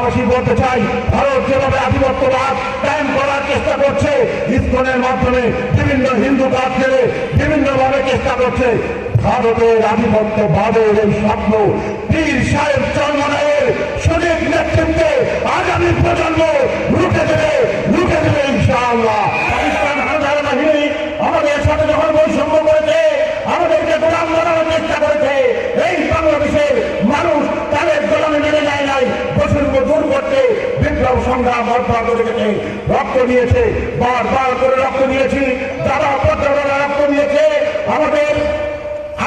পাশাপাশি বলতে চাই, ভারত যেভাবে আধিপত্যবাদ কায়েম করার চেষ্টা করছে, ইসকনের মাধ্যমে বিভিন্ন হিন্দু কাজ ছেড়ে বিভিন্নভাবে চেষ্টা করছে, ভারতের আধিপত্যবাদের এই স্বপ্ন পীর সাহেব চরমনায়ের সঠিক নেতৃত্বে আগামী প্রজন্ম রুখে দেবে ইনশাআল্লাহ। পাকিস্তান হানাদার বাহিনী আমাদের সাথে যখন বৈষম্য করেছে, আমাদেরকে গোলাম বানানোর চেষ্টা করেছে, এই বাংলাদেশের মানুষ তাদের গোলামে মেনে যায় নাই। বৈষম্য দূর করতে বিপ্লব সংগ্রাম অব্যাহত রেখেছে, রক্ত দিয়েছে, বারবার করে রক্ত দিয়েছি, যারা পদ্মারা রক্ত দিয়েছে,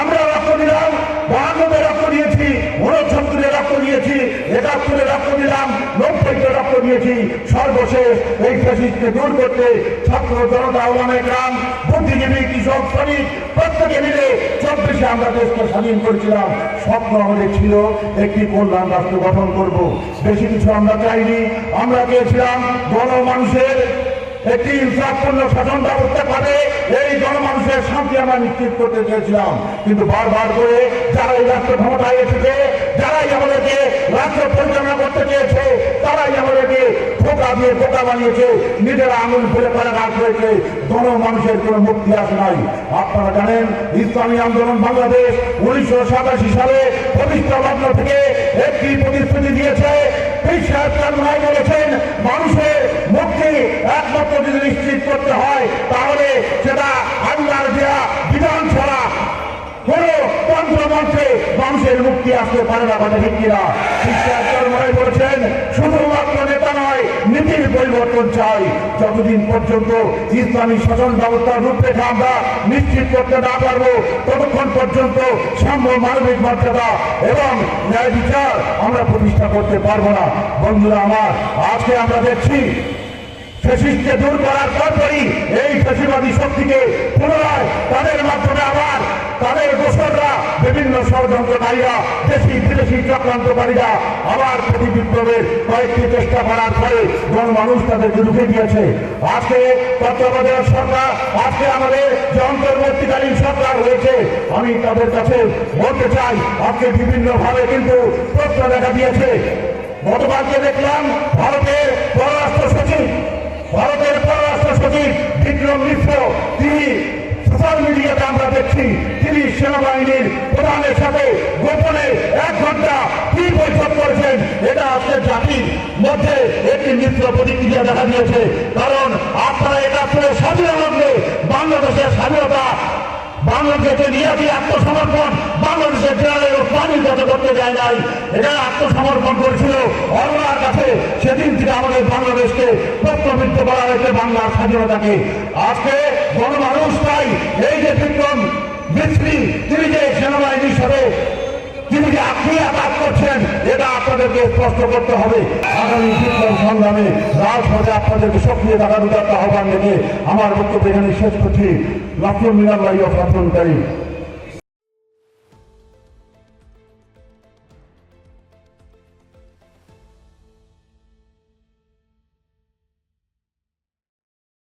আমরা রক্ত দিলাম, 52 রক্ত দিয়েছি, 69 রক্ত দিয়েছি, 71 রক্ত দিলাম, 90 রক্ত দিয়েছি। সর্বশেষ এই ফ্যাসিস্টকে দূর করতে ছাত্র জনতা ওলামায়ে কেরাম, বুদ্ধিজীবী, কৃষক, শ্রমিক প্রত্যেকে মিলে 24 আমরা দেশকে স্বাধীন করেছিলাম। স্বপ্ন আমাদের ছিল একটি কল্যাণ রাষ্ট্র গঠন করব, বেশি কিছু আমরা চাইনি। আমরা চেয়েছিলাম গণমানুষের একটি ইনসাফপূর্ণ শাসন ব্যবস্থা পাবে, এই জনমানুষের শান্তি আমরা নিশ্চিত করতে চেয়েছিলাম। কিন্তু বারবার করে যারা এই রাষ্ট্র ক্ষমতায় এসেছে, যারাই আমাদেরকে রাষ্ট্র পরিচালনা করতে চেয়েছে, তারাই আমাদেরকে ধোঁকা দিয়ে বোকা বানিয়েছে, নিজেরা আঙুল ফেলে পরে রাত হয়েছে, জনমানুষের কোনো মুক্তি আসে নাই। আপনারা জানেন, ইসলামী আন্দোলন বাংলাদেশ 1987 সালে প্রতিষ্ঠা লগ্ন থেকে একটি প্রতিশ্রুতি দিয়েছে। পীর সাহেব চরমনাই বলেছেন, মানুষের মুক্তি একমাত্র যদি নিশ্চিত করতে হয়, তাহলে সেটা আল্লাহর দেয়া বিধান ছাড়া কোন তন্ত্রমন্ত্রে মানুষের মুক্তি আসতে পারে না। কথা ঠিক কিনা? পীর সাহেব চরমনাই বলেছেন, শুধুমাত্র নেতা নয়, নীতির পরিবর্তন চাই। যতদিন পর্যন্ত ইসলামী শাসন ব্যবস্থার রূপরেখা আমরা নিশ্চিত করতে না পারবো, ততক্ষণ পর্যন্ত সাম্য, মানবিক মর্যাদা এবং ন্যায় বিচার আমরা প্রতিষ্ঠা করতে পারবো না। বন্ধুরা আমার, আজকে আমরা দেখছি ফ্যাসিস্টকে দূর করার পরপরই এই ফ্যাসিবাদী শক্তিকে পুনরায় তাদের মাধ্যমে আবার তাদের দোসররা, বিভিন্ন ষড়যন্ত্রকারীরা, দেশি বিদেশি চক্রান্তকারীরা আবার প্রতি বিপ্লবের কয়েকটি চেষ্টা করার পরে মানুষ তাদেরকে রুখে দিয়েছে। আজকে তত্ত্বাবধায়ক সরকার, আজকে আমাদের যে অন্তর্বর্তীকালীন সরকার হয়েছে, আমি তাদের কাছে বলতে চাই, আজকে বিভিন্নভাবে কিন্তু প্রশ্ন দেখা দিয়েছে। গতকালকে দেখলাম ভারতের পররাষ্ট্র সচিব বিক্রম মিশ্র, তিনি সোশ্যাল মিডিয়াতে আমরা দেখছি, তিনি সেনাবাহিনীর প্রধানের সাথে গোপনে 1 ঘন্টা কি বৈঠক করেছেন। এটা আজকে জাতির মধ্যে একটি মিশ্র প্রতিক্রিয়া দেখা দিয়েছে। কারণ আপনারা এটা করে স্বাধীনতা, বাংলাদেশের স্বাধীনতা, বাংলাদেশের নিয়াতি আত্মসমর্পণ, বাংলাদেশের জেনারেল পানি যাতে করতে যায় নাই, এটা আত্মসমর্পণ করেছিল অরুণার কাছে। সেদিন থেকে আমাদের বাংলাদেশকে প্রশ্নবিদ্ধ করা হয়েছে, বাংলার স্বাধীনতাকে। আজকে গণমানুষ চাই, এই যে বিক্রম মিস্ত্রি, তিনি যে সেনাবাহিনীর সাথে তিনি যে আঘাত করছেন, এটা আপনাদেরকে স্পষ্ট করতে হবে। আগামী বিপ্লব সংগ্রামে রাজপথে আপনাদেরকে সক্রিয় থাকার উদাত্ত আহ্বান রেখে আমার বক্তব্য এখানে শেষ করছি। লাফুন মিনাল্লাহি ওয়া ফাতহুন কারীম।